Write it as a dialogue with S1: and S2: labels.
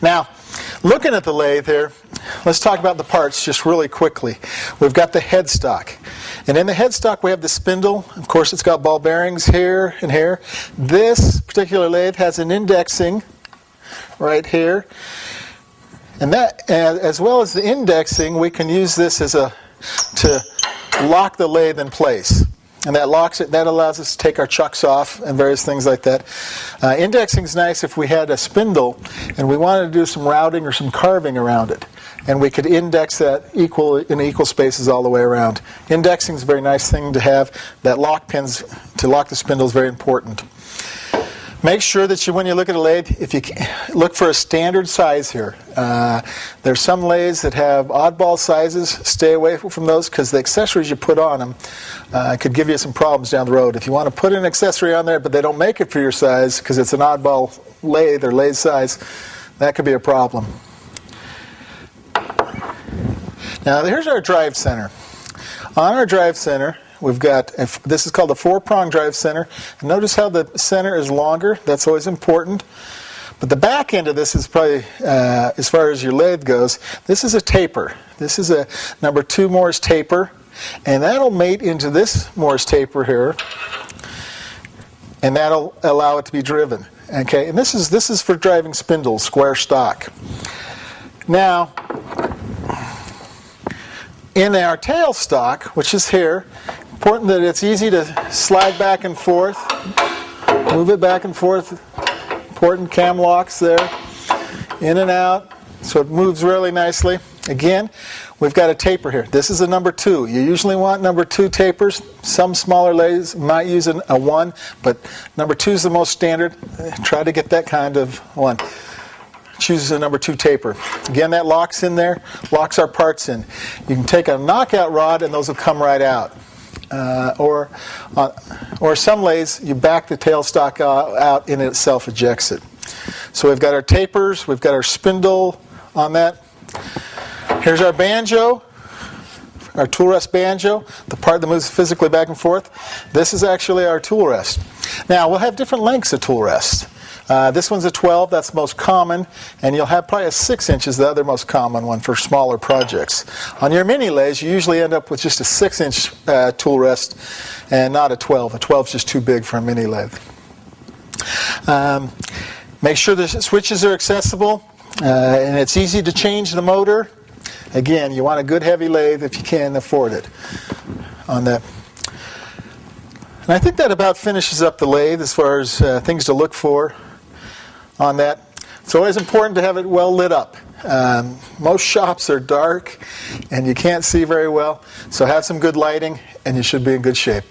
S1: Now, looking at the lathe here, let's talk about the parts just really quickly. We've got the headstock. And in the headstock we have the spindle. Of course, it's got ball bearings here and here. This particular lathe has an indexing right here. And that, as well as the indexing, we can use this to lock the lathe in place. And that locks it, that allows us to take our chucks off and various things like that. Indexing is nice if we had a spindle and we wanted to do some routing or some carving around it. And we could index that in equal spaces all the way around. Indexing is a very nice thing to have. That lock pins to lock the spindle is very important. Make sure that when you look at a lathe, if you look for a standard size here. There's some lathes that have oddball sizes. Stay away from those because the accessories you put on them could give you some problems down the road. If you want to put an accessory on there but they don't make it for your size because it's an oddball lathe or lathe size, that could be a problem. Now here's our drive center. On our drive center, we've got, this is called a 4-prong drive center. And notice how the center is longer. That's always important. But the back end of this is probably, as far as your lathe goes, this is a taper. This is a number 2 Morse taper. And that'll mate into this Morse taper here. And that'll allow it to be driven. Okay, and this is for driving spindles, square stock. Now, in our tail stock, which is here, important that it's easy to slide back and forth, move it back and forth. Important cam locks there, in and out, so it moves really nicely. Again, we've got a taper here. This is a number 2. You usually want number 2 tapers. Some smaller lathes might use a 1, but number 2 is the most standard. Try to get that kind of one. Choose a number 2 taper. Again, that locks in there, locks our parts in. You can take a knockout rod and those will come right out. Or some lathes, you back the tailstock out and it itself ejects it. So we've got our tapers, we've got our spindle on that. Here's our banjo, our tool rest banjo, the part that moves physically back and forth. This is actually our tool rest. Now, we'll have different lengths of tool rest. This one's a 12, that's most common, and you'll have probably a 6 inches, the other most common one for smaller projects. On your mini lathes, you usually end up with just a 6-inch tool rest and not a 12. A 12 is just too big for a mini lathe. Make sure the switches are accessible, and it's easy to change the motor. Again, you want a good heavy lathe if you can afford it on that. And I think that about finishes up the lathe as far as things to look for on that. It's always important to have it well lit up. Most shops are dark and you can't see very well, so have some good lighting and you should be in good shape.